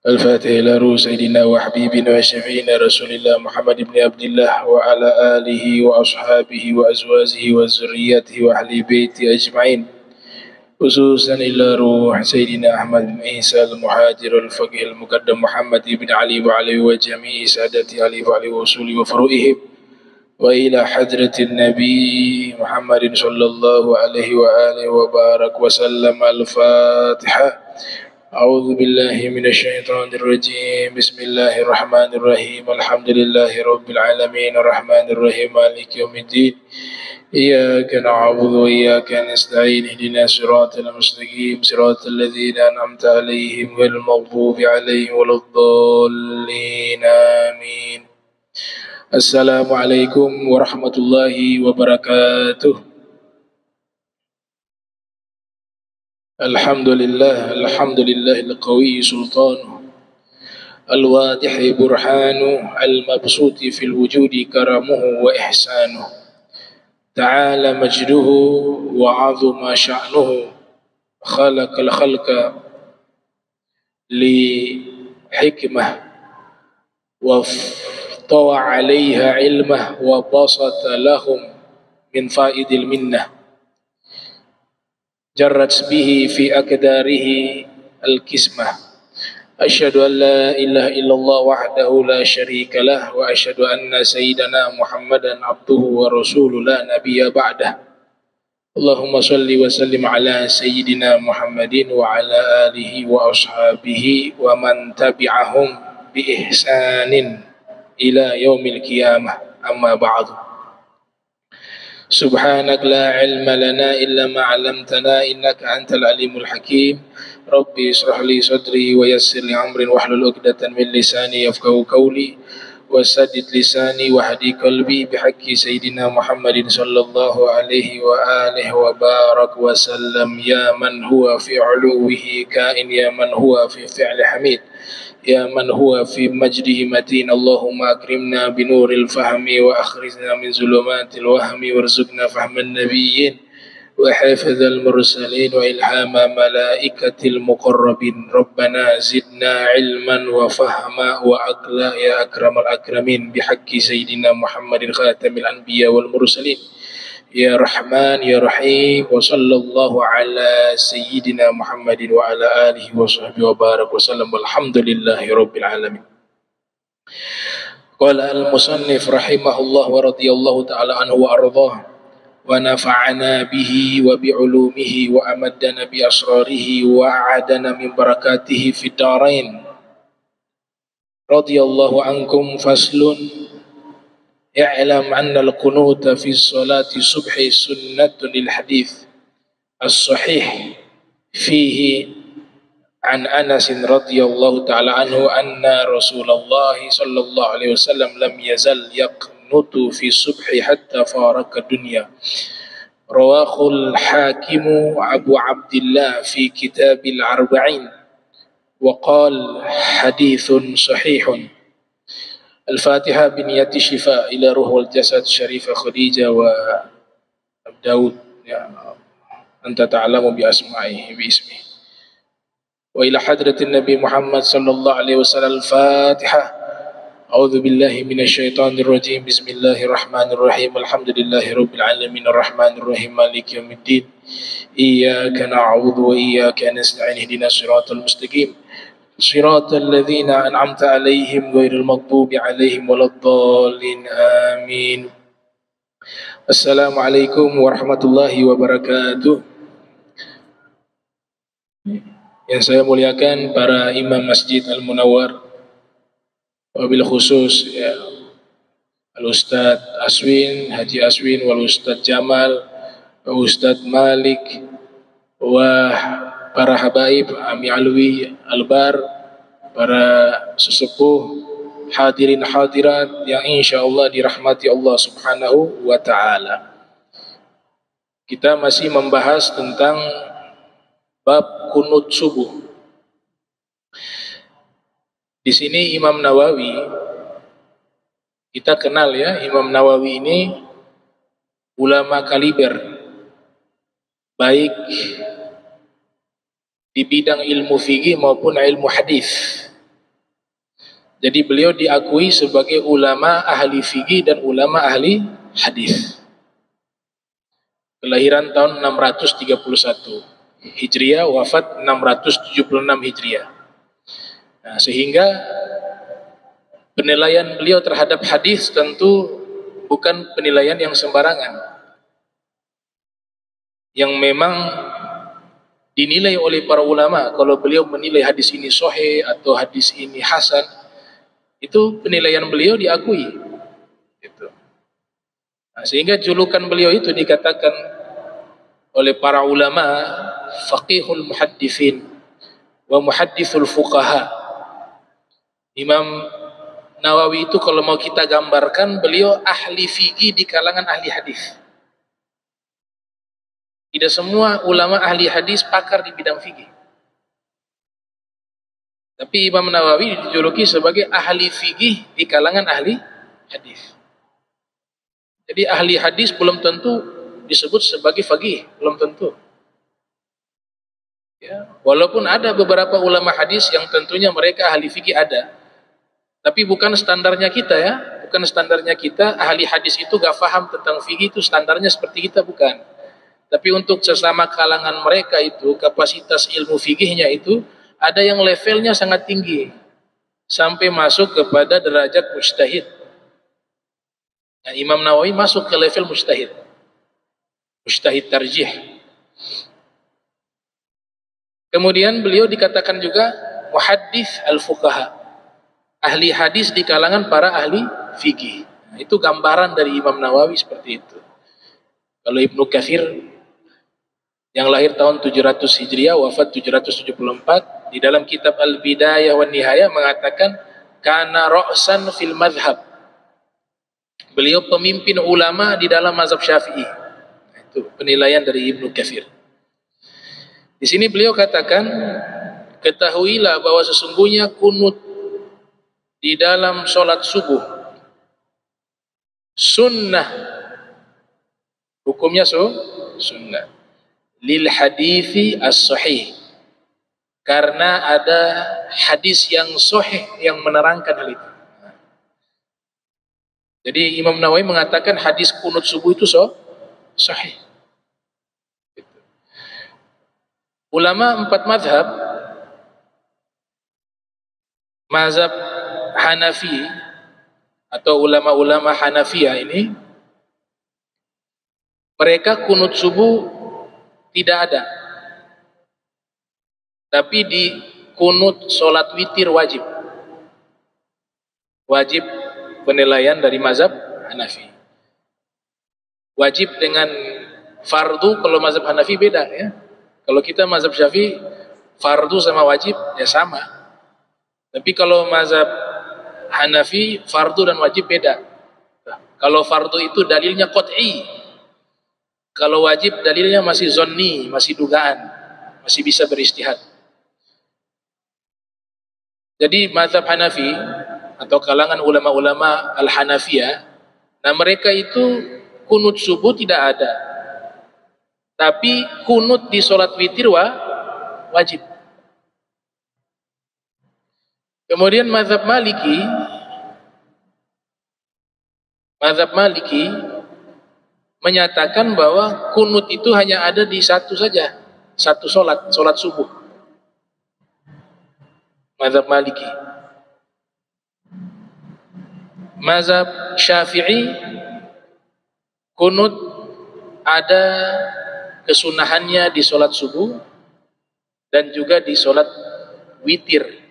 الفاتح إلى روح سيدنا وحبيبنا وشفينا رسول الله محمد بن عبد الله وعلى آله وأصحابه وأزواجه وذريته وأهل بيته أجمعين، خصوصا إلى روح سيدنا أحمد بن عيسى المهاجر الفقيه المقدم محمد بن علي وعلي وجميع سادة علي وعلي وصول وفروئهم، وإلى حضرة النبي محمد صلى الله عليه وآله وبارك وسلم. الفاتحة. أعوذ بالله من الشيطان الرجيم. بسم الله الرحمن الرحيم. الحمد لله رب العالمين الرحمن الرحيم مالك يوم الدين. إياك نعبد وإياك نستعين اهدنا الصراط المستقيم صراط الذين أنعمت عليهم غير المغضوب عليهم ولا الضالين آمين. السلام عليكم ورحمة الله وبركاته. الحمد لله القوي سلطانه، الواضح برهانه، المبسوط في الوجود كرمه وإحسانه، تعالى مجده وعظم شأنه، خلق الخلق لحكمة وافتوى عليها علمه وبسط لهم من فائد المنة، جرت به في أقداره القسمة. أشهد أن لا إله إلا الله وحده لا شريك له، وأشهد أن سيدنا محمدا عبده ورسوله لا نبي بعده. اللهم صل وسلم على سيدنا محمد وعلى آله وأصحابه ومن تبعهم بإحسان إلى يوم القيامة. أما بعد، سبحانك لا علم لنا إلا ما علمتنا إنك أنت العليم الحكيم. ربي اشرح لي صدري ويسر لي أمري واحلل عقدة من لساني يفقهوا قولي وسدد لساني واهدي قلبي بحق سيدنا محمد صلى الله عليه وآله وبارك وسلم. يا من هو في علوه كائن، يا من هو في فعل حميد، يا من هو في مجده متين. اللهم أكرمنا بنور الفهم وأخرجنا من ظلمات الوهم وارزقنا فهم النبيين وحفظ المرسلين وإلهام ملائكة المقربين. ربنا زدنا علما وفهما وعقلا يا أكرم الأكرمين بحق سيدنا محمد خاتم الأنبياء والمرسلين. يا رحمن يا رحيم. وصلى الله على سيدنا محمد وعلى آله وصحبه وبارك وسلم والحمد لله رب العالمين. قال المصنف رحمه الله ورضي الله تعالى عنه وأرضاه ونفعنا به وبعلومه وأمدنا بأسراره وأعادنا من بركاته في الدارين. رضي الله عنكم. فصل. اعلم أن القنوت في الصلاة الصبح سنة للحديث الصحيح فيه عن أنس رضي الله تعالى عنه أن رسول الله صلى الله عليه وسلم لم يزل يقنط في الصبح حتى فارق الدنيا. رواه الحاكم أبو عبد الله في كتاب الأربعين وقال حديث صحيح. الفاتحة بنية الشفاء إلى روح والجسد شريف خديجة وداود أنت تعلم بأسمائه باسمه، وإلى حضرة النبي محمد صلى الله عليه وسلم. الفاتحة. أعوذ بالله من الشيطان الرجيم. بسم الله الرحمن الرحيم. الحمد لله رب العالمين الرحمن الرحيم مالك يوم الدين. إياك نعبد وإياك نستعين اهدنا الصراط المستقيم صراط الذين أنعمت عليهم غير المغضوب عليهم ولا الضالين آمين. السلام عليكم ورحمة الله وبركاته. Yang saya muliakan para imam Masjid Al-Munawwar, wabil khusus ya, Al-Ustadz Aswin, Haji Aswin, wal Ustadz Jamal, Ustadz Malik, wah para habaib, Ami Alwi, Albar, para sesepuh, hadirin hadirat yang insya Allah dirahmati Allah subhanahu wa ta'ala. Kita masih membahas tentang bab kunut subuh. Di sini Imam Nawawi, kita kenal ya, Imam Nawawi ini ulama kaliber, baik di bidang ilmu fikih maupun ilmu hadis. Jadi beliau diakui sebagai ulama ahli fikih dan ulama ahli hadis. Kelahiran tahun 631 Hijriah, wafat 676 Hijriah. Nah, sehingga penilaian beliau terhadap hadis tentu bukan penilaian yang sembarangan, yang memang dinilai oleh para ulama. Kalau beliau menilai hadis ini sahih atau hadis ini hasan, itu penilaian beliau diakui gitu. Nah, sehingga julukan beliau itu dikatakan oleh para ulama faqihul muhadditsin wa muhaddithul fuqaha. Imam Nawawi itu kalau mau kita gambarkan, beliau ahli fikih di kalangan ahli hadis. Tidak semua ulama ahli hadis pakar di bidang fikih, tapi Imam Nawawi dijuluki sebagai ahli fikih di kalangan ahli hadis. Jadi ahli hadis belum tentu disebut sebagai faqih, belum tentu. Ya, walaupun ada beberapa ulama hadis yang tentunya mereka ahli fikih ada, tapi bukan standarnya kita ya, bukan standarnya kita. Ahli hadis itu gak paham tentang fikih, itu standarnya seperti kita, bukan. Tapi untuk sesama kalangan mereka itu kapasitas ilmu fikihnya itu ada yang levelnya sangat tinggi sampai masuk kepada derajat mujtahid. Nah, Imam Nawawi masuk ke level mujtahid, mujtahid tarjih. Kemudian beliau dikatakan juga muhaddits al-fuqaha, ahli hadis di kalangan para ahli fikih. Nah, itu gambaran dari Imam Nawawi seperti itu. Kalau Ibnu Katsir yang lahir tahun 700 Hijriah, wafat 774, di dalam kitab Al-Bidayah wan Nihayah mengatakan kana ra'san fil madhab. Beliau pemimpin ulama di dalam mazhab Syafi'i. Itu penilaian dari Ibnu Katsir. Di sini beliau katakan, ketahuilah bahwa sesungguhnya kunut di dalam sholat subuh sunnah, hukumnya sunnah lil hadithi as-sahih, karena ada hadis yang sahih yang menerangkan hal itu. Jadi Imam Nawawi mengatakan hadis kunut subuh itu sahih. Ulama empat mazhab, mazhab Hanafi atau ulama-ulama Hanafiyah ini, mereka kunut subuh tidak ada, tapi di kunut sholat witir wajib. Wajib penilaian dari mazhab Hanafi. Wajib dengan fardu, kalau mazhab Hanafi beda ya. Kalau kita mazhab Syafi'i, fardu sama wajib ya sama. Tapi kalau mazhab Hanafi, fardu dan wajib beda. Kalau fardu itu dalilnya qat'i, kalau wajib dalilnya masih zonni, masih dugaan, masih bisa beristihad. Jadi mazhab Hanafi atau kalangan ulama-ulama Al-Hanafiyah, nah mereka itu kunut subuh tidak ada, tapi kunut di sholat witir wajib. Kemudian mazhab Maliki menyatakan bahwa kunut itu hanya ada di satu saja, satu sholat subuh. Mazhab Maliki. Mazhab Syafi'i, kunut ada kesunahannya di sholat subuh dan juga di sholat witir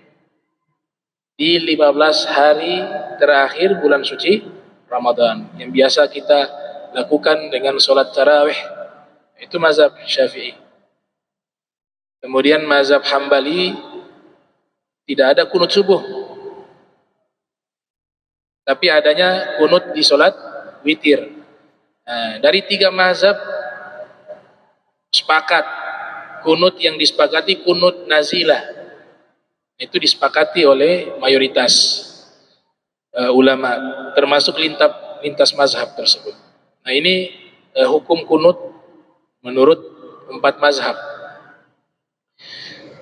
di 15 hari terakhir bulan suci Ramadan, yang biasa kita lakukan dengan sholat tarawih. Itu mazhab Syafi'i. Kemudian mazhab Hambali tidak ada kunut subuh, tapi adanya kunut di sholat witir. Nah, dari tiga mazhab sepakat, kunut yang disepakati kunut nazilah, itu disepakati oleh mayoritas ulama, termasuk lintas mazhab tersebut. Nah ini hukum kunut menurut empat mazhab.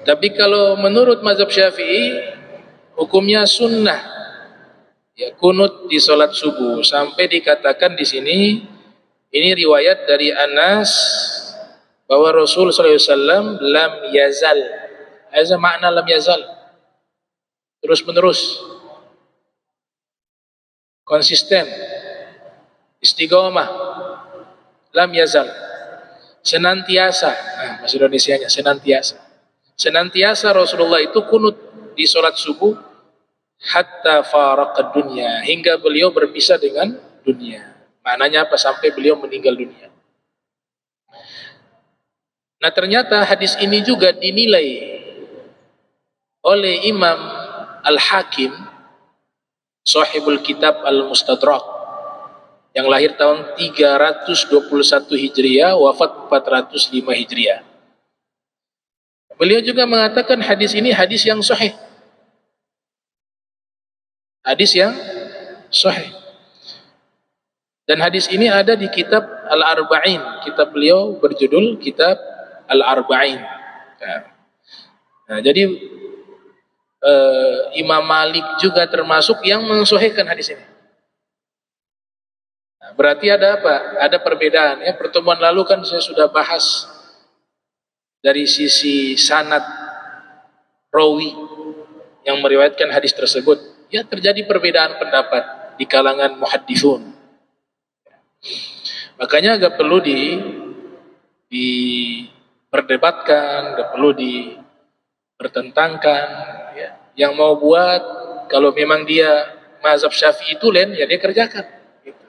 Tapi kalau menurut mazhab Syafi'i, hukumnya sunnah Ya, kunut di salat subuh, sampai dikatakan di sini ini riwayat dari Anas bahwa Rasul sallallahu alaihi wasallam lam yazal. Ada makna lam yazal, terus menerus, konsisten, istiqomah, lam yazal, senantiasa. Nah, bahasa Indonesianya senantiasa. Senantiasa Rasulullah itu kunut di salat subuh hatta faraqad dunya, hingga beliau berpisah dengan dunia. Maknanya apa? Sampai beliau meninggal dunia. Nah, ternyata hadis ini juga dinilai oleh Imam Al-Hakim, sahibul kitab Al-Mustadrak, yang lahir tahun 321 Hijriah, wafat 405 Hijriah. Beliau juga mengatakan hadis ini hadis yang sahih. Hadis yang sahih. Dan hadis ini ada di kitab Al-Arba'in. Kitab beliau berjudul Kitab Al-Arba'in. Nah, jadi Imam Malik juga termasuk yang mensahihkan hadis ini. Nah, berarti ada apa? Ada perbedaan. Ya, pertemuan lalu kan saya sudah bahas dari sisi sanad rawi yang meriwayatkan hadis tersebut. Ya, terjadi perbedaan pendapat di kalangan muhaddithun. Makanya agak perlu diperdebatkan, agak perlu dipertentangkan. Ya. Yang mau buat, kalau memang dia mazhab Syafi'i itu ya dia kerjakan. Gitu.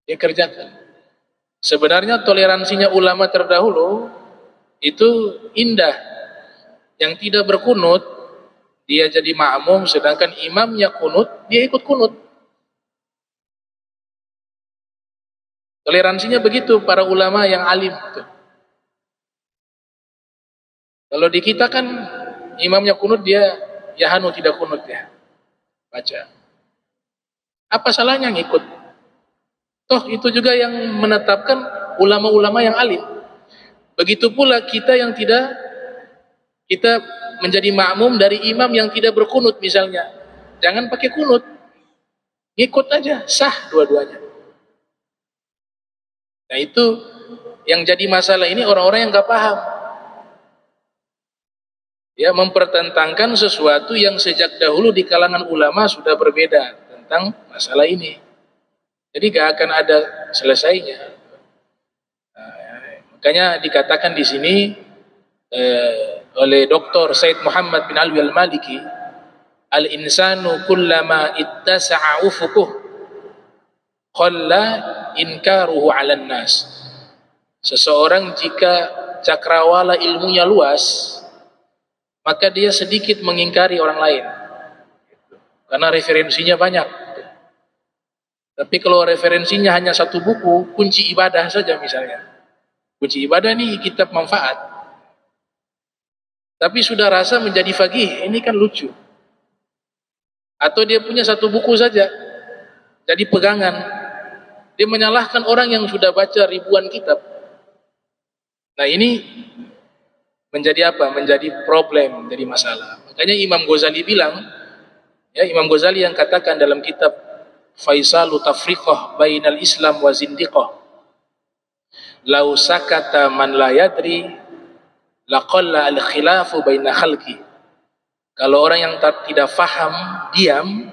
Dia kerjakan. Sebenarnya toleransinya ulama terdahulu itu indah. Yang tidak berkunut, dia jadi makmum, sedangkan imamnya kunut, dia ikut kunut. Toleransinya begitu para ulama yang alim. Kalau di kita kan imamnya kunut, dia yahanu tidak kunut ya. Baca. Apa salahnya ngikut? Toh itu juga yang menetapkan ulama-ulama yang alim. Begitu pula kita yang tidak, kita menjadi makmum dari imam yang tidak berkunut misalnya. Jangan pakai kunut. Ngikut aja, sah dua-duanya. Nah, itu yang jadi masalah ini orang-orang yang nggak paham. Ya, mempertentangkan sesuatu yang sejak dahulu di kalangan ulama sudah berbeda tentang masalah ini. Jadi gak akan ada selesainya. Nah, makanya dikatakan di sini oleh Dr. Said Muhammad bin Alwi Al-Maliki, al-insanu kullama ittasa'a ufukuh qalla inkaruhu 'alan nas. Seseorang jika cakrawala ilmunya luas, maka dia sedikit mengingkari orang lain. Karena referensinya banyak. Tapi kalau referensinya hanya satu buku, kunci ibadah saja misalnya. Kunci ibadah ini kitab manfaat. Tapi sudah rasa menjadi faqih, ini kan lucu. Atau dia punya satu buku saja, jadi pegangan. Dia menyalahkan orang yang sudah baca ribuan kitab. Nah, ini menjadi apa? Menjadi problem, menjadi masalah. Makanya Imam Ghazali bilang, ya, Imam Ghazali yang katakan dalam kitab Faisalu Tafriqah Bainal Islam wa Zindiqah, lau sakata man la yadri laqalla al-khilafu baina khalqi. Kalau orang yang tidak faham diam,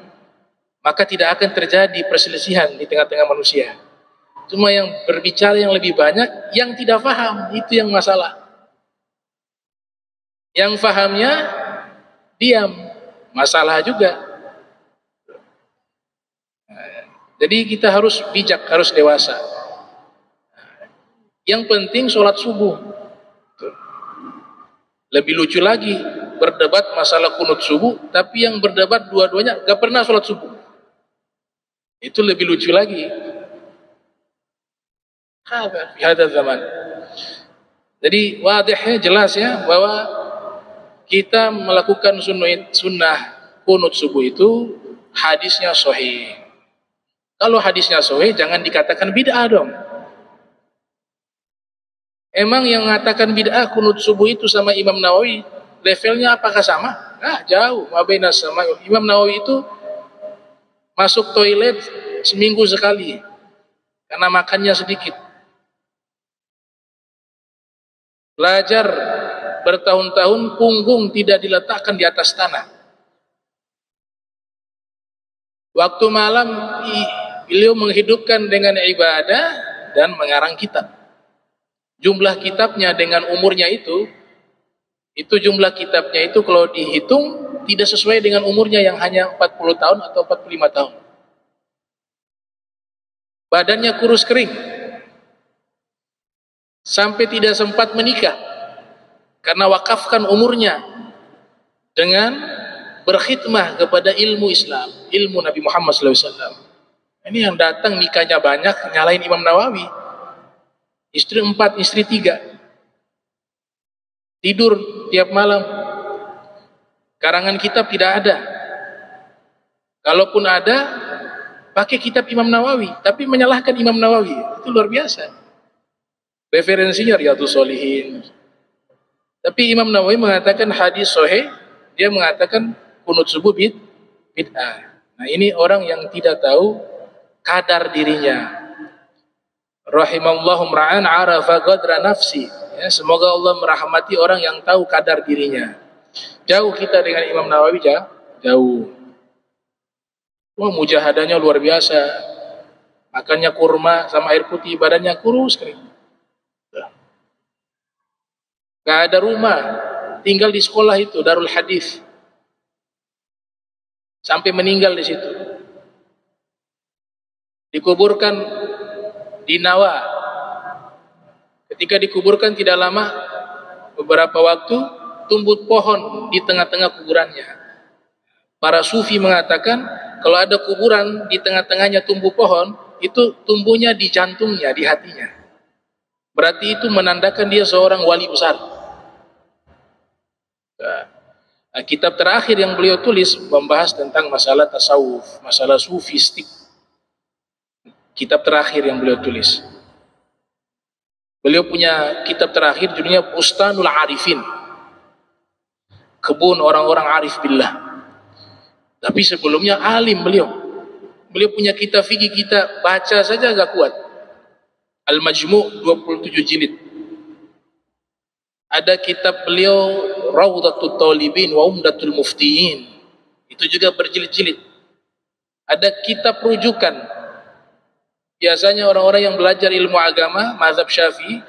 maka tidak akan terjadi perselisihan di tengah-tengah manusia. Cuma yang berbicara yang lebih banyak, yang tidak faham, itu yang masalah. Yang fahamnya diam, masalah juga. Jadi kita harus bijak, harus dewasa. Yang penting sholat subuh. Lebih lucu lagi, berdebat masalah kunut subuh, tapi yang berdebat dua-duanya gak pernah sholat subuh. Itu lebih lucu lagi. Hadza zaman. Jadi wadihnya jelas ya, bahwa kita melakukan sunnah kunut subuh itu hadisnya sahih. Kalau hadisnya sahih, jangan dikatakan bid'ah dong. Emang yang mengatakan bid'ah kunut subuh itu sama Imam Nawawi, levelnya apakah sama? Nah, jauh. Mabainas sama Imam Nawawi itu Masuk toilet seminggu sekali karena makannya sedikit. Belajar bertahun-tahun, punggung tidak diletakkan di atas tanah. Waktu malam beliau menghidupkan dengan ibadah dan mengarang kitab. Jumlah kitabnya dengan umurnya itu jumlah kitabnya itu kalau dihitung tidak sesuai dengan umurnya yang hanya 40 tahun atau 45 tahun. Badannya kurus kering, sampai tidak sempat menikah karena wakafkan umurnya dengan berkhidmah kepada ilmu Islam, ilmu Nabi Muhammad SAW. Ini yang datang nikahnya banyak, nyalain Imam Nawawi. Istri 4, istri 3. Tidur tiap malam. Karangan kitab tidak ada. Kalaupun ada, pakai kitab Imam Nawawi, tapi menyalahkan Imam Nawawi. Itu luar biasa. Referensinya Riyadhus Shalihin. Tapi Imam Nawawi mengatakan hadis sahih, dia mengatakan kunut subuh bid'ah. Nah, ini orang yang tidak tahu kadar dirinya. Rahimallahu mra'an arafa qadra nafsi. Ya, semoga Allah merahmati orang yang tahu kadar dirinya. Jauh kita dengan Imam Nawawi, jauh. Wah, mujahadahnya luar biasa. Makannya kurma sama air putih, badannya kurus kering. Gak ada rumah, tinggal di sekolah itu, Darul Hadis. Sampai meninggal di situ. Dikuburkan di Nawa. Ketika dikuburkan tidak lama, beberapa waktu tumbuh pohon di tengah-tengah kuburannya. Para sufi mengatakan kalau ada kuburan di tengah-tengahnya tumbuh pohon, itu tumbuhnya di jantungnya, di hatinya. Berarti itu menandakan dia seorang wali besar. Nah, kitab terakhir yang beliau tulis membahas tentang masalah tasawuf, masalah sufistik. Kitab terakhir yang beliau tulis. Beliau punya kitab terakhir judulnya Bustanul Arifin. Kebun orang-orang arif billah. Tapi sebelumnya alim beliau. Beliau punya kitab fikih, kita baca saja agak kuat. Al-Majmu' 27 jilid. Ada kitab beliau Rawdatul Talibin wa Umdatul Muftiyin. Itu juga berjilid-jilid. Ada kitab rujukan. Biasanya orang-orang yang belajar ilmu agama, mazhab Syafi'i,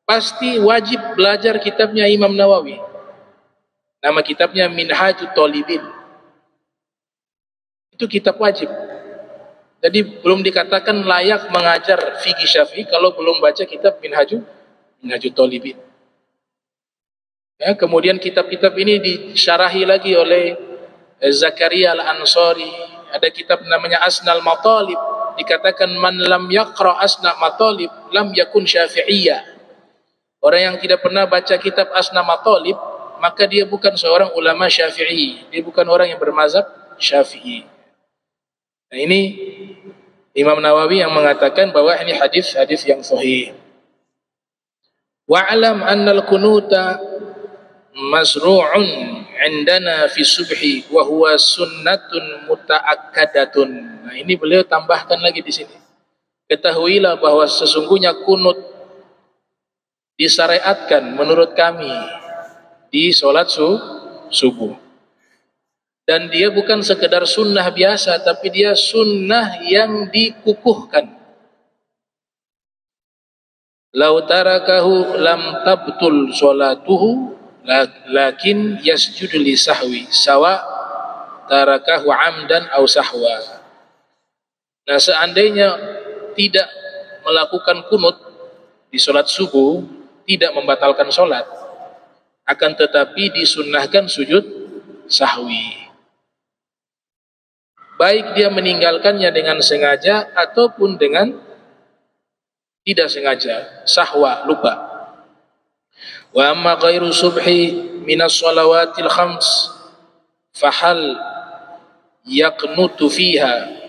pasti wajib belajar kitabnya Imam Nawawi. Nama kitabnya Minhajut Talibin. Itu kitab wajib. Jadi belum dikatakan layak mengajar fikih Syafi'i kalau belum baca kitab Minhajut Talibin. Ya, kemudian kitab-kitab ini disyarahi lagi oleh Zakaria Al-Ansari. Ada kitab namanya Asnal Matalib. Dikatakan man lam yaqra Asna Matalib lam yakun Syafi'iyya. Orang yang tidak pernah baca kitab Asna Matalib, maka dia bukan seorang ulama Syafi'i. Dia bukan orang yang bermazhab Syafi'i. Nah, ini Imam Nawawi yang mengatakan bahwa ini hadis yang sahih. Wa'lam anna al-kunuta mazru'un 'indana fi subhi wa huwa sunnatun muta'akkadatun. Nah, ini beliau tambahkan lagi di sini. Ketahuilah bahwa sesungguhnya kunut disyariatkan menurut kami di salat subuh. Dan dia bukan sekedar sunnah biasa, tapi dia sunnah yang dikukuhkan. Lau tarakahu lam tabtul salatuhu lakin yasjudu li sahwi sawa tarakahu amdan aw sahwa. Nah, seandainya tidak melakukan kunut di salat subuh, tidak membatalkan salat, akan tetapi disunnahkan sujud sahwi. Baik dia meninggalkannya dengan sengaja ataupun dengan tidak sengaja, sahwa, lupa. Wa amma ghairu subhi minas shalawatil khams fahal yaqnutu fiha.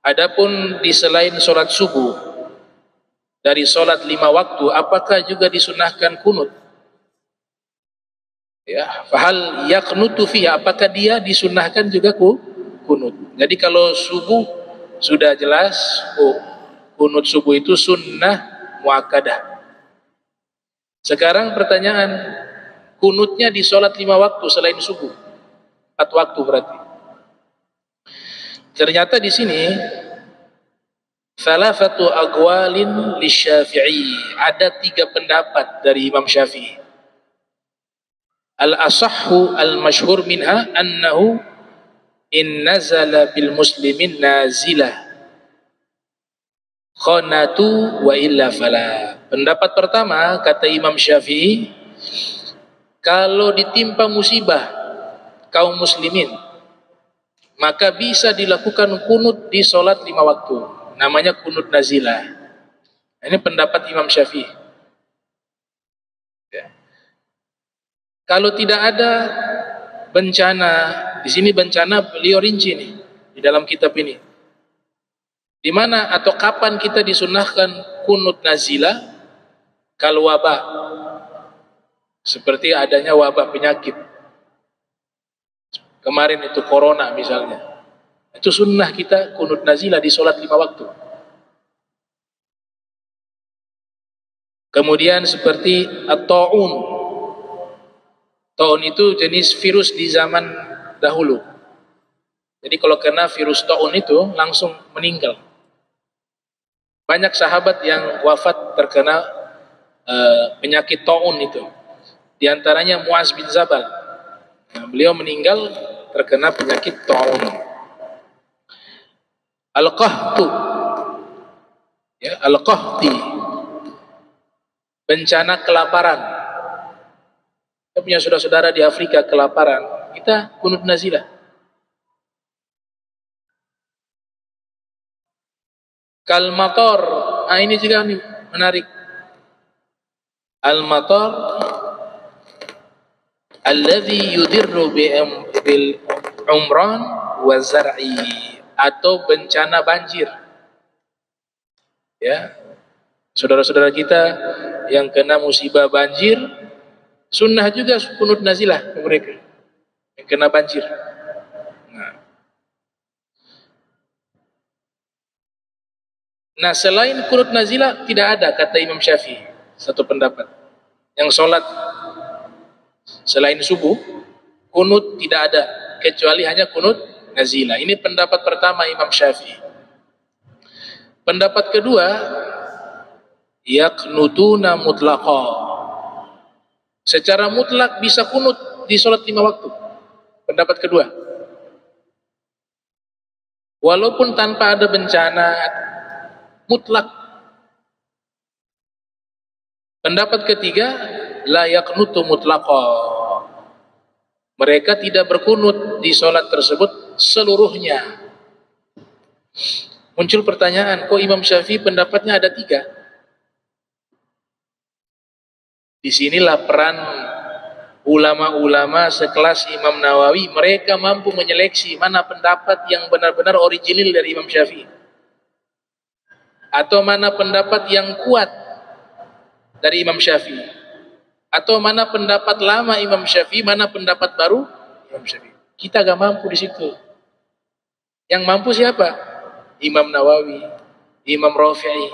Adapun di selain salat subuh dari salat 5 waktu, apakah juga disunahkan kunut? Ya, fahal yaqnutu fiha, apakah dia disunnahkan juga kunut. Jadi kalau subuh sudah jelas, kunut subuh itu sunnah muakkadah. Sekarang pertanyaan, kunutnya di sholat 5 waktu selain subuh, 4 waktu berarti. Ternyata di sini thalathatu aqwalin lisyafi'i, ada 3 pendapat dari Imam Syafi'i. Al-asahhu al-masyhur minha annahu in nazala bil muslimin nazilah khanatu wa illa fala. Pendapat pertama kata Imam Syafi'i, kalau ditimpa musibah kaum muslimin maka bisa dilakukan kunut di sholat 5 waktu, namanya kunut nazilah. Ini pendapat Imam Syafi'i. Ya. Kalau tidak ada bencana, di sini bencana beliau rinci nih di dalam kitab ini. Di mana atau kapan kita disunahkan kunut nazilah? Kalau wabah, seperti adanya wabah penyakit. Kemarin itu corona misalnya. Itu sunnah kita kunut nazilah di sholat 5 waktu. Kemudian seperti at-ta'un. Ta'un itu jenis virus di zaman dahulu. Jadi kalau kena virus ta'un itu langsung meninggal. Banyak sahabat yang wafat terkena penyakit ta'un itu. Di antaranya Muaz bin Jabal. Nah, beliau meninggal terkena penyakit ta'un. Al-qahtu, ya, al-qahti, bencana kelaparan. Kita punya saudara-saudara di Afrika kelaparan, kita kunut nazilah. Kal-matar, ini juga menarik. Al-matar alladhi yudirru bil umran wa zar'i, atau bencana banjir. Ya, saudara-saudara kita yang kena musibah banjir, sunnah juga kunut nazilah ke mereka yang kena banjir. Nah, selain kunut nazilah tidak ada, kata Imam Syafi'i, satu pendapat. Yang sholat selain subuh, kunut tidak ada, kecuali hanya kunut nazilah. Ini pendapat pertama Imam Syafi'i. Pendapat kedua, yaqnutuna mutlaqa, secara mutlak bisa kunut di sholat 5 waktu. Pendapat kedua, walaupun tanpa ada bencana, mutlak. Pendapat ketiga, la yaqnutu mutlaqa, mereka tidak berkunut di sholat tersebut seluruhnya. Muncul pertanyaan, kok Imam Syafi'i pendapatnya ada 3? Disinilah peran ulama-ulama sekelas Imam Nawawi. Mereka mampu menyeleksi mana pendapat yang benar-benar original dari Imam Syafi'i, atau mana pendapat yang kuat dari Imam Syafi'i, atau mana pendapat lama Imam Syafi'i, mana pendapat baru Imam Syafi'i. Kita gak mampu di situ. Yang mampu siapa? Imam Nawawi, Imam Rafi'i,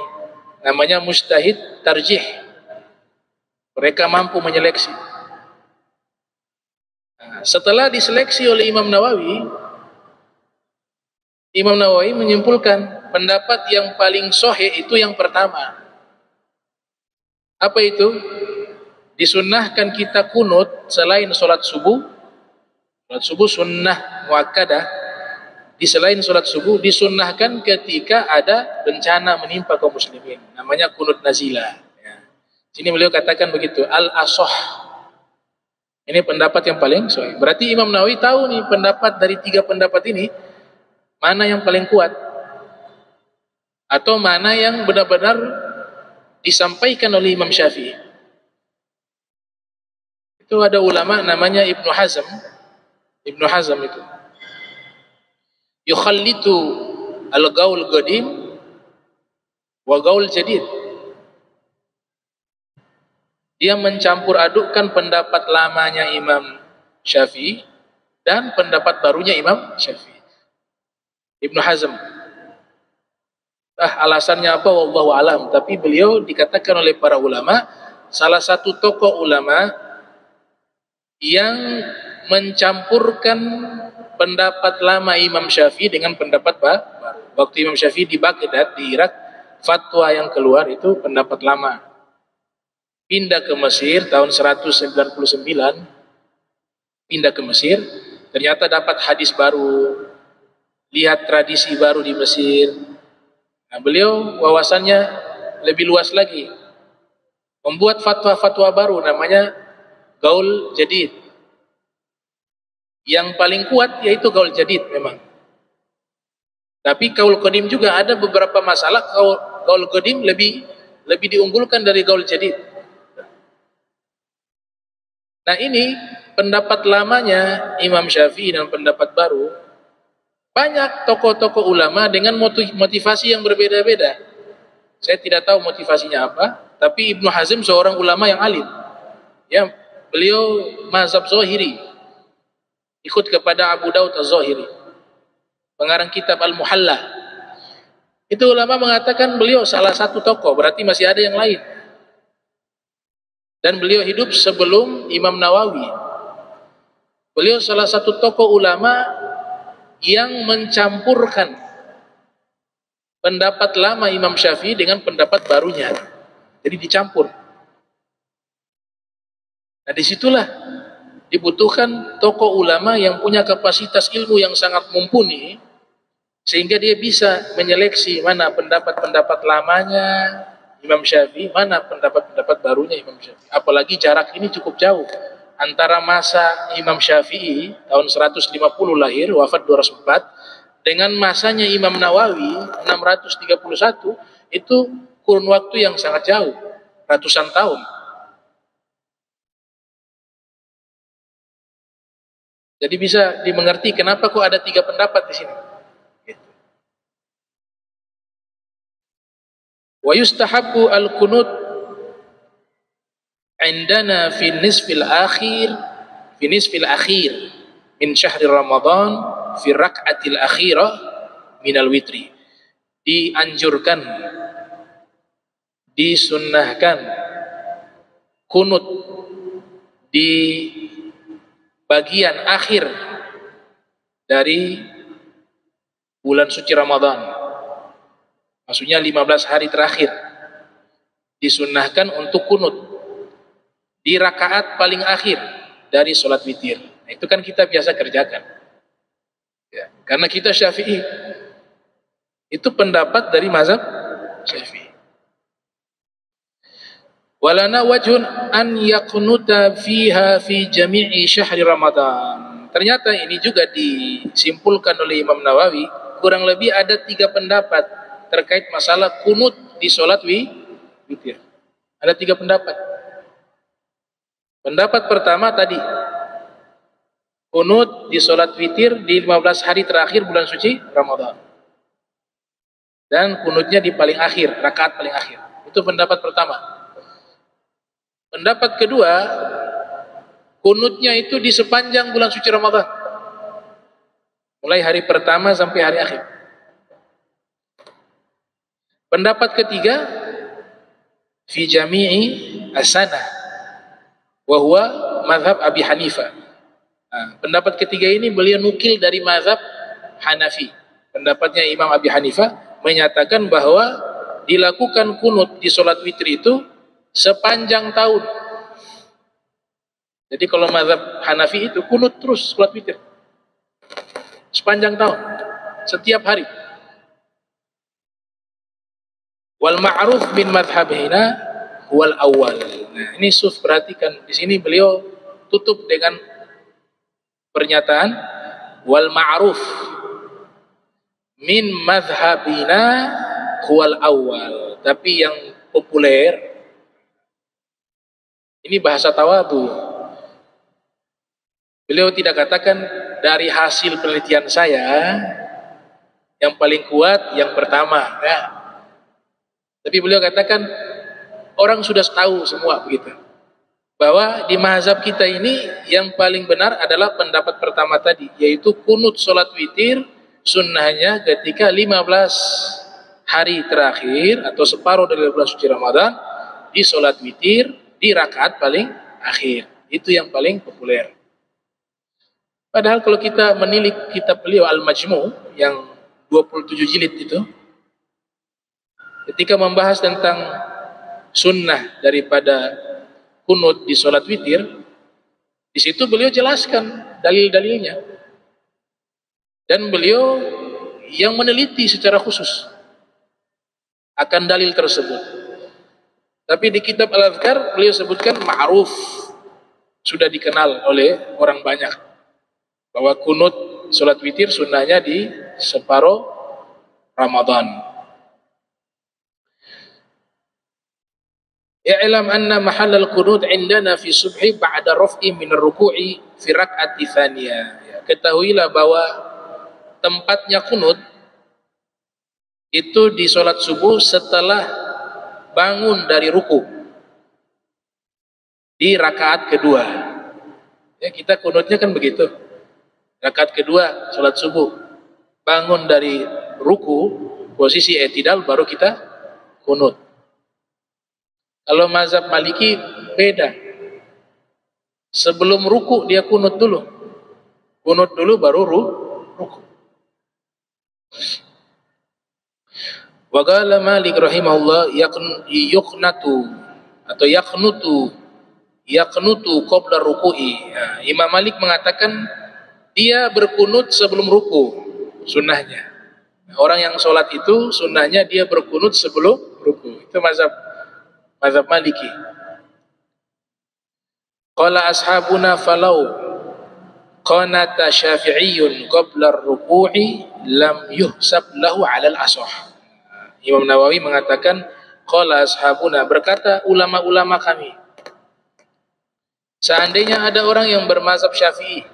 namanya mujtahid tarjih. Mereka mampu menyeleksi. Nah, setelah diseleksi oleh Imam Nawawi, Imam Nawawi menyimpulkan pendapat yang paling sahih itu yang pertama. Apa itu? Disunnahkan kita kunut selain sholat subuh. Sholat subuh sunnah muakkadah. Di selain sholat subuh disunnahkan ketika ada bencana menimpa kaum muslimin, namanya kunut nazilah. Ya. Sini beliau katakan begitu, al-asah. Ini pendapat yang paling sahih. Berarti Imam Nawawi tahu nih pendapat dari 3 pendapat ini mana yang paling kuat, atau mana yang benar-benar disampaikan oleh Imam Syafi'i. Itu ada ulama namanya Ibnu Hazm. Ibnu Hazm itu yukhallitu al-gaul qadim wa gaul jadid. Dia mencampur adukkan pendapat lamanya Imam Syafi'i dan pendapat barunya Imam Syafi'i. Ibnu Hazm. Alasannya apa? Wallahu alam. Tapi beliau dikatakan oleh para ulama salah satu tokoh ulama yang mencampurkan pendapat lama Imam Syafi'i dengan pendapat baru. Waktu Imam Syafi'i di Baghdad, di Irak, fatwa yang keluar itu pendapat lama. Pindah ke Mesir tahun 199, pindah ke Mesir, ternyata dapat hadis baru, lihat tradisi baru di Mesir. Nah, beliau wawasannya lebih luas lagi, membuat fatwa-fatwa baru namanya Gaul Jadid. Yang paling kuat yaitu Gaul Jadid memang. Tapi Gaul Qadim juga ada beberapa masalah. Gaul Qadim lebih diunggulkan dari Gaul Jadid. Nah, ini pendapat lamanya Imam Syafi'i dan pendapat baru. Banyak tokoh-tokoh ulama dengan motivasi yang berbeda-beda. Saya tidak tahu motivasinya apa, tapi Ibnu Hazm seorang ulama yang alim. Ya, beliau mazhab Zahiri. Ikut kepada Abu Daud Az-Zahiri. Pengarang kitab Al-Muhalla. Itu ulama mengatakan beliau salah satu tokoh, berarti masih ada yang lain. Dan beliau hidup sebelum Imam Nawawi. Beliau salah satu tokoh ulama yang mencampurkan pendapat lama Imam Syafi'i dengan pendapat barunya. Jadi dicampur. Nah, disitulah dibutuhkan tokoh ulama yang punya kapasitas ilmu yang sangat mumpuni, sehingga dia bisa menyeleksi mana pendapat-pendapat lamanya Imam Syafi'i, mana pendapat-pendapat barunya Imam Syafi'i. Apalagi jarak ini cukup jauh antara masa Imam Syafi'i tahun 150 lahir, wafat 204, dengan masanya Imam Nawawi 631, itu kurun waktu yang sangat jauh, ratusan tahun. Jadi bisa dimengerti kenapa kok ada 3 pendapat di sini. Wa yustahabbu al-qunut indana fi nisfil akhir min syahri Ramadan fi rak'atil akhirah minal witri. Dianjurkan, disunnahkan kunut di bagian akhir dari bulan suci Ramadan. Maksudnya 15 hari terakhir disunnahkan untuk kunut di rakaat paling akhir dari sholat witir. Nah, itu kan kita biasa kerjakan ya, karena kita Syafi'i. Itu pendapat dari mazhab Syafi'i. Walana wajhun an yakunuta fiha fi jami'i syahri Ramadan. Ternyata ini juga disimpulkan oleh Imam Nawawi, kurang lebih ada 3 pendapat terkait masalah kunut di sholat witir. Ada 3 pendapat. Pendapat pertama tadi, kunut di sholat witir di 15 hari terakhir bulan suci Ramadan. Dan kunutnya di paling akhir, rakaat paling akhir. Itu pendapat pertama. Pendapat kedua, kunutnya itu di sepanjang bulan suci Ramadan. Mulai hari pertama sampai hari akhir. Pendapat ketiga, fi jami'i as-sanah wa huwa mazhab Abi Hanifah. Nah, pendapat ketiga ini beliau nukil dari mazhab Hanafi. Pendapatnya Imam Abi Hanifah menyatakan bahwa dilakukan kunut di sholat witri itu sepanjang tahun. Jadi kalau mazhab Hanafi itu kunut terus sholat witir sepanjang tahun, setiap hari. Wal ma'ruf min madhhabina wal awal. Nah, ini perhatikan di sini beliau tutup dengan pernyataan wal ma'ruf min madhhabina wal awal. Tapi yang populer ini bahasa tawadu. Beliau tidak katakan dari hasil penelitian saya yang paling kuat yang pertama, ya. Tapi beliau katakan orang sudah tahu semua begitu. bahwa di mazhab kita ini yang paling benar adalah pendapat pertama tadi, yaitu kunut sholat witir sunnahnya ketika 15 hari terakhir atau separuh dari bulan suci Ramadan di sholat witir di rakaat paling akhir. Itu yang paling populer. Padahal kalau kita menilik kitab beliau Al-Majmu' yang 27 jilid itu, ketika membahas tentang sunnah daripada kunut di sholat witir, di situ beliau jelaskan dalil-dalilnya, dan beliau yang meneliti secara khusus akan dalil tersebut. Tapi di kitab Al-Adhkar beliau sebutkan ma'ruf, sudah dikenal oleh orang banyak, bahwa kunut sholat witir sunnahnya di separuh Ramadan. I'lam anna mahallal qunut indana fi subhi ba'da raf'i min ar-ruku'i fi rak'ati tsaniyah. Ya, ketahuilah bahwa tempatnya kunut itu di salat subuh setelah bangun dari ruku di rakaat kedua. Ya, kita kunutnya kan begitu. Rakaat kedua salat subuh, bangun dari ruku, posisi i'tidal, baru kita kunut. Kalau mazhab Maliki beda. Sebelum ruku dia kunut dulu. Kunut dulu baru ruku. Wa qala Malik rahimahullah yuqnatu atau yaqnutu qabla ruku'i. Ya, Imam Malik mengatakan dia berkunut sebelum ruku, sunnahnya. Orang yang sholat itu sunnahnya dia berkunut sebelum ruku. Itu mazhab Maliki. Qala ashabuna falau qanata syafi'iyyun qabla ar-ruku'i lam yuhsab lahu 'ala al-ashah. Imam Nawawi mengatakan, qala ashabuna, berkata ulama-ulama kami, seandainya ada orang yang bermazhab Syafi'i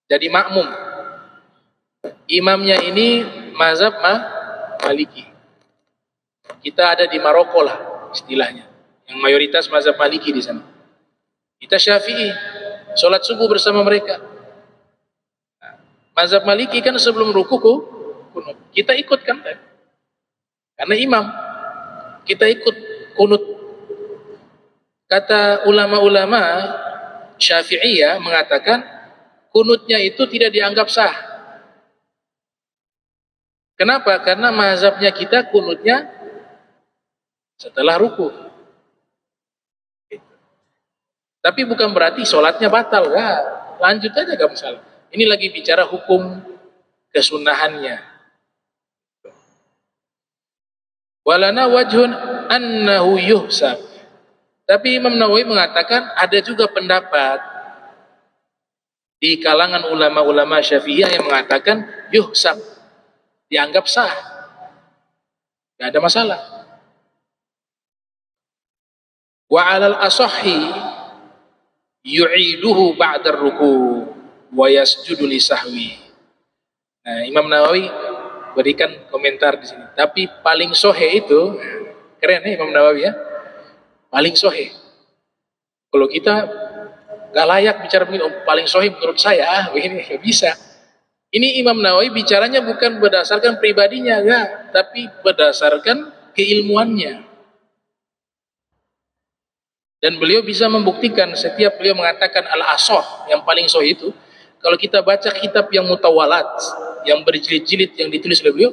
jadi makmum, imamnya ini mazhab Maliki, kita ada di Maroko lah istilahnya, yang mayoritas mazhab Maliki di sana. Kita Syafi'i, sholat subuh bersama mereka. Nah, mazhab Maliki kan sebelum ruku kunut. Kita ikut kan? Karena imam, kita ikut kunut. Kata ulama-ulama Syafi'iyah mengatakan kunutnya itu tidak dianggap sah. Kenapa? Karena mazhabnya kita kunutnya setelah ruku. Tapi bukan berarti sholatnya batal, ya, lanjut aja gak masalah. Ini lagi bicara hukum kesunahannya. Walana wajhun annahu yuhsab. Tapi Imam Nawawi mengatakan ada juga pendapat di kalangan ulama-ulama Syafi'iyah yang mengatakan yuhsab, dianggap sah, gak ada masalah. Wa 'alal asahhi yu'iduhu ba'da ruku wa yasjudu li sahwi. Nah, Imam Nawawi berikan komentar di sini. Tapi paling sohe itu, keren ya Imam Nawawi ya, paling sohe. Kalau kita gak layak bicara begini, paling sohe menurut saya, begini gak bisa. Ini Imam Nawawi bicaranya bukan berdasarkan pribadinya, enggak, tapi berdasarkan keilmuannya. Dan beliau bisa membuktikan setiap beliau mengatakan al-asah, yang paling sahih itu, kalau kita baca kitab yang mutawalat, yang berjilid-jilid yang ditulis oleh beliau,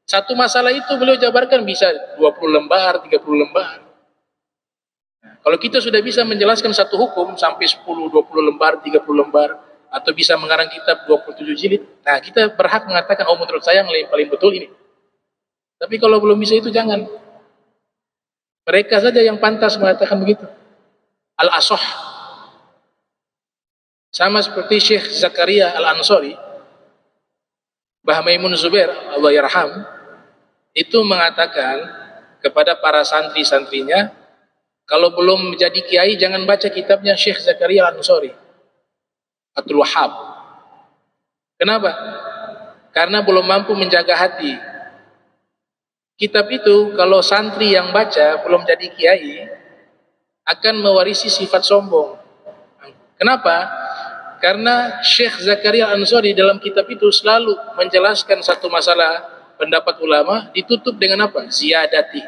satu masalah itu beliau jabarkan bisa 20 lembar, 30 lembar. Nah, kalau kita sudah bisa menjelaskan satu hukum sampai 10, 20 lembar, 30 lembar, atau bisa mengarang kitab 27 jilid, nah kita berhak mengatakan, oh menurut saya yang paling betul ini. Tapi kalau belum bisa itu jangan. Mereka saja yang pantas mengatakan begitu. Al-asah. Sama seperti Syekh Zakaria Al-Ansari, Mbah Maimun Zubair, Allah yarham, itu mengatakan kepada para santri-santrinya, kalau belum menjadi kiai jangan baca kitabnya Syekh Zakaria Al-Ansari, Abdul Wahab. Kenapa? Karena belum mampu menjaga hati. Kitab itu kalau santri yang baca belum jadi kiai, akan mewarisi sifat sombong. Kenapa? Karena Syekh Zakaria Ansori dalam kitab itu selalu menjelaskan satu masalah pendapat ulama ditutup dengan apa? Ziyadati.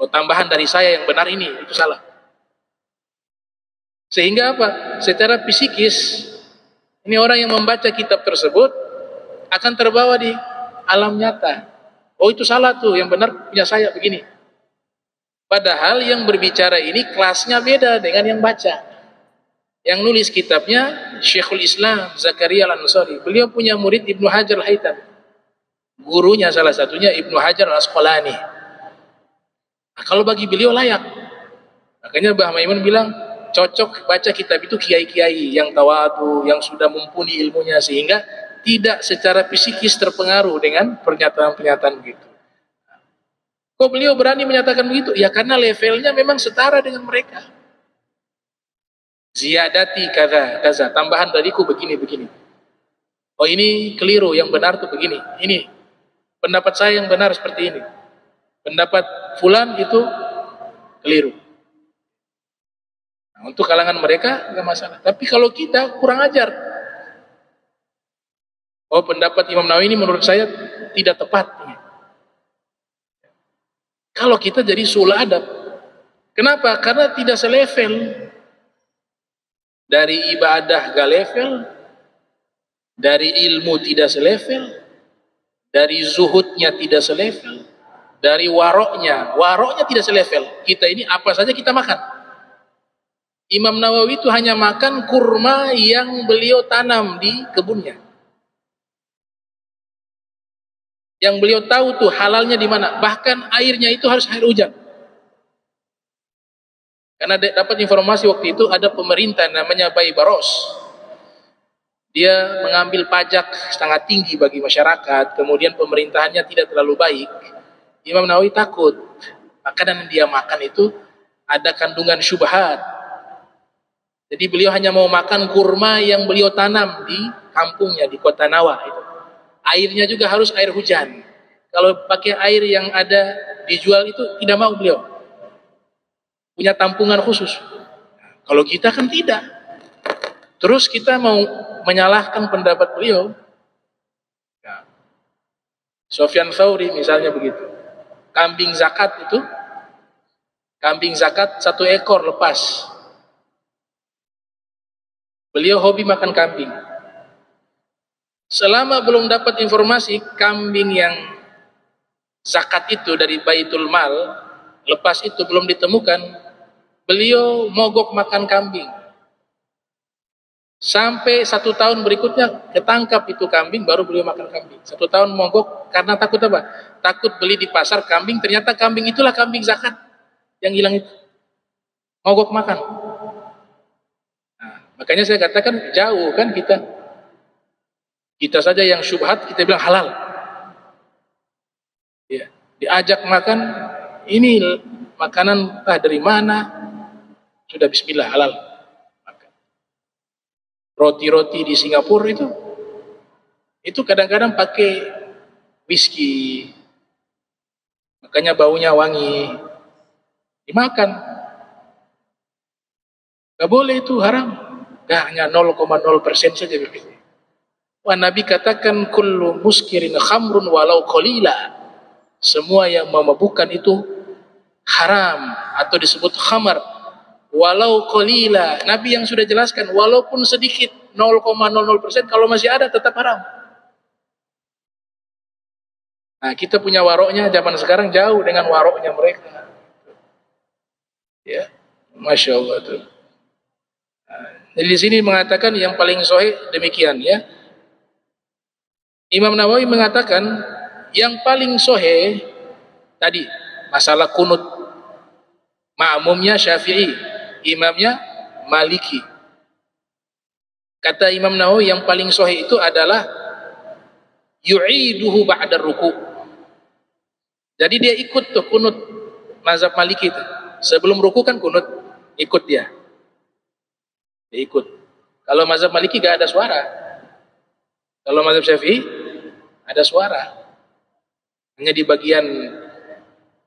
Oh, tambahan dari saya yang benar ini, itu salah. Sehingga apa? Secara psikis, ini orang yang membaca kitab tersebut akan terbawa di alam nyata. Oh, itu salah tuh, yang benar punya saya begini. Padahal yang berbicara ini kelasnya beda dengan yang baca. Yang nulis kitabnya Syekhul Islam Zakaria Al-Ansari. Beliau punya murid Ibnu Hajar Al-Haytami. Gurunya salah satunya Ibnu Hajar Al-Asqalani. Nah, kalau bagi beliau layak. Makanya Mbah Maimun bilang cocok baca kitab itu kiai-kiai yang tawadu, yang sudah mumpuni ilmunya, sehingga tidak secara psikis terpengaruh dengan pernyataan-pernyataan begitu. Kok beliau berani menyatakan begitu? Ya karena levelnya memang setara dengan mereka. Ziyadati kaza, tambahan dariku begini. Oh, ini keliru, yang benar tuh begini. Ini pendapat saya yang benar seperti ini. Pendapat fulan itu keliru. Nah, untuk kalangan mereka enggak masalah. Tapi kalau kita kurang ajar. Oh, pendapat Imam Nawawi ini menurut saya tidak tepat. Kalau kita jadi sul adab. Kenapa? Karena tidak selevel. Dari ibadah gak level, dari ilmu tidak selevel, dari zuhudnya tidak selevel, dari waroknya tidak selevel. Kita ini apa saja kita makan. Imam Nawawi itu hanya makan kurma yang beliau tanam di kebunnya. Yang beliau tahu tuh halalnya di mana. Bahkan airnya itu harus air hujan. Karena dapat informasi waktu itu ada pemerintah namanya Bayi Baros. Dia mengambil pajak sangat tinggi bagi masyarakat, kemudian pemerintahannya tidak terlalu baik. Imam Nawawi takut makanan yang dia makan itu ada kandungan syubhat. Jadi beliau hanya mau makan kurma yang beliau tanam di kampungnya, di kota Nawah itu. Airnya juga harus air hujan. Kalau pakai air yang ada dijual itu tidak mau beliau. Punya tampungan khusus. Kalau kita kan tidak. Terus kita mau menyalahkan pendapat beliau. Ya. Sofyan Tsauri misalnya begitu. Kambing zakat itu, kambing zakat 1 ekor lepas. Beliau hobi makan kambing. Selama belum dapat informasi kambing yang zakat itu dari Baitul Mal lepas itu belum ditemukan, beliau mogok makan kambing. Sampai 1 tahun berikutnya ketangkap itu kambing, baru beliau makan kambing. 1 tahun mogok karena takut apa? Takut beli di pasar kambing, ternyata kambing itulah kambing zakat yang hilang itu. Mogok makan. Nah, makanya saya katakan jauh kan kita. Kita saja yang syubhat kita bilang halal. Ya, diajak makan ini makanan entah dari mana, sudah bismillah halal. Roti-roti di Singapura itu kadang-kadang pakai whisky, makanya baunya wangi, dimakan. Gak boleh, itu haram. Gak, hanya 0,0% saja begitu. Wah, Nabi katakan kullu muskirin khamrun walau qalila. Semua yang memabukkan itu haram atau disebut khamar walau qalila. Nabi yang sudah jelaskan walaupun sedikit 0,00%, kalau masih ada tetap haram. Nah, kita punya waroknya zaman sekarang jauh dengan waroknya mereka. Ya, Masya Allah tuh. Nah, jadi di sini mengatakan yang paling sahih demikian ya. Imam Nawawi mengatakan yang paling sahih tadi masalah kunut. Ma'mumnya Syafi'i, imamnya Maliki. Kata Imam Nawawi yang paling sahih itu adalah yu'iduhu ba'da ruku'. Jadi dia ikut tuh kunut mazhab Maliki itu. Sebelum ruku kan kunut, ikut dia. Dia ikut. Kalau mazhab Maliki gak ada suara. Kalau mazhab Syafi'i ada suara. Hanya di bagian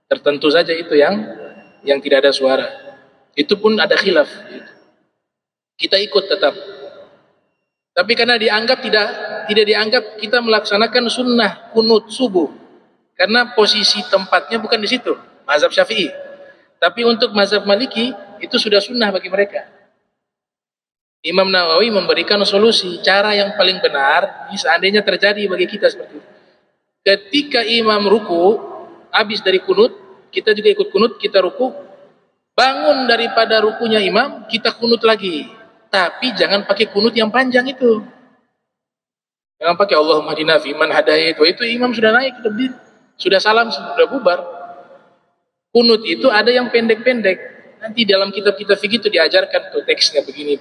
tertentu saja itu yang tidak ada suara. Itu pun ada khilaf. Kita ikut tetap. Tapi karena tidak dianggap kita melaksanakan sunnah kunut subuh. Karena posisi tempatnya bukan di situ, mazhab Syafi'i. Tapi untuk mazhab Maliki itu sudah sunnah bagi mereka. Imam Nawawi memberikan solusi, cara yang paling benar seandainya terjadi bagi kita seperti itu. Ketika imam ruku, habis dari kunut, kita juga ikut kunut, kita ruku, bangun daripada rukunya imam, kita kunut lagi. Tapi jangan pakai kunut yang panjang itu. Jangan pakai Allahumma hdina fi man hadait. Itu imam sudah naik, sudah berdiri, sudah salam, sudah bubar. Kunut itu ada yang pendek-pendek. Nanti dalam kitab-kitab fikih itu diajarkan tuh teksnya begini.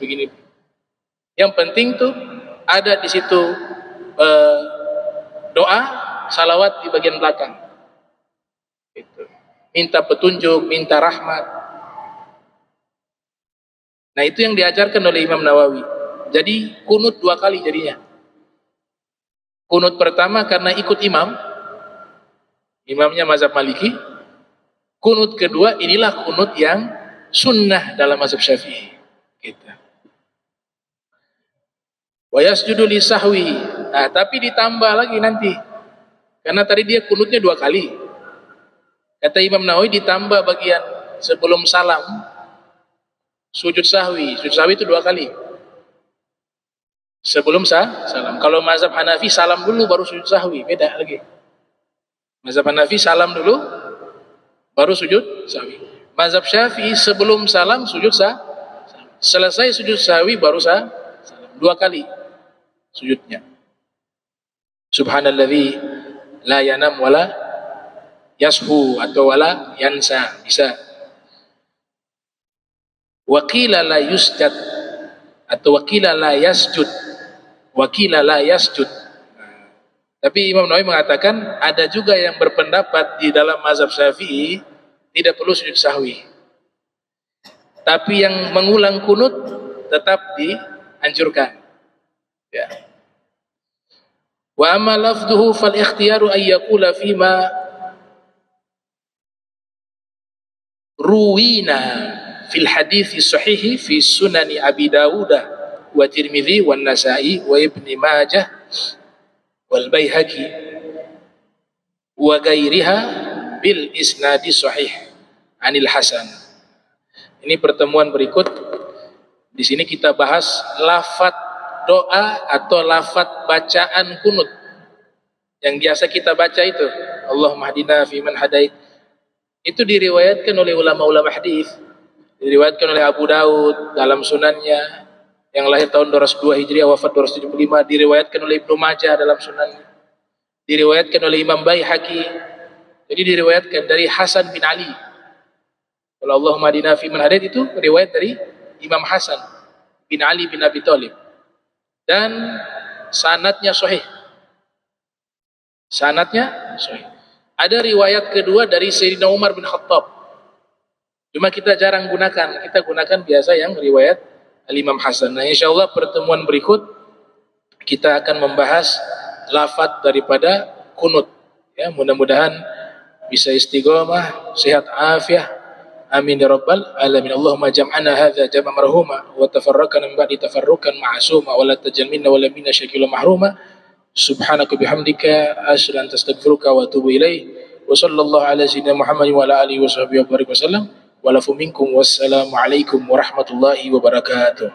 Yang penting tuh ada di situ doa, salawat di bagian belakang. Itu. Minta petunjuk, minta rahmat. Nah itu yang diajarkan oleh Imam Nawawi. Jadi kunut 2 kali jadinya. Kunut pertama karena ikut imam, imamnya mazhab Maliki. Kunut kedua inilah kunut yang sunnah dalam mazhab Syafi'i. Gitu. Wa yasjudu li sahwi. Nah, tapi ditambah lagi nanti. Karena tadi dia kunutnya 2 kali. Kata Imam Nawawi ditambah bagian sebelum salam sujud sahwi. Sujud sahwi itu 2 kali. Sebelum salam. Kalau mazhab Hanafi salam dulu baru sujud sahwi, beda lagi. Mazhab Hanafi salam dulu baru sujud sahwi. Mazhab Syafi'i sebelum salam sujud selesai sujud sahwi baru salam. 2 kali sujudnya. Subhanalladzi la yanam wala yashu atau wala yansa, bisa. Waqila la yusjad atau waqila la yasjud. Waqila la yasjud. Tapi Imam Nawawi mengatakan ada juga yang berpendapat di dalam mazhab Syafi'i tidak perlu sujud sahwi. Tapi yang mengulang kunut tetap dianjurkan. Ya. Wa amma lafdhuhu fal ikhtiyaru ay yaqula fima ruwina fil hadits sahih fi sunani Abi Dawud wa Tirmidzi wa Nasa'i wa Ibnu Majah wal Baihaqi wa ghairiha bil isnadi sahih anil Hasan. Ini pertemuan berikut. Di sini kita bahas lafaz doa atau lafaz bacaan kunut yang biasa kita baca itu, Allahumma hdina fi man hadait. Itu diriwayatkan oleh ulama-ulama hadis, diriwayatkan oleh Abu Daud dalam sunannya yang lahir tahun 202 Hijriah, wafat 275, diriwayatkan oleh Ibnu Majah dalam sunannya, diriwayatkan oleh Imam Baihaqi. Jadi diriwayatkan dari Hasan bin Ali. Kalau Allahumma hdina fi man hadait itu riwayat dari Imam Hasan bin Ali bin Abi Thalib. Dan sanadnya sahih. Sanadnya sahih. Ada riwayat kedua dari Sayyidina Umar bin Khattab. Cuma kita jarang gunakan. Kita gunakan biasa yang riwayat Al-Imam Hasan. Nah, insyaallah pertemuan berikut kita akan membahas lafaz daripada kunut. Ya, mudah-mudahan bisa istiqomah, sehat afiah. Amin ya rabbal alamin. Allahumma jam'ana hadza jam'an marhuma wa tafarraqna min ba'di tafarruqan ma'suma wa la tajal minna wa la minna syakila mahruma. Subhanaka bihamdika asyhadu an astaghfiruka wa atubu ilaik. Wa sallallahu ala sayyidina Muhammadin wa ala alihi wa sahbihi wa barik wasallam. Wa lafu minkum wassalamu alaikum warahmatullahi wabarakatuh.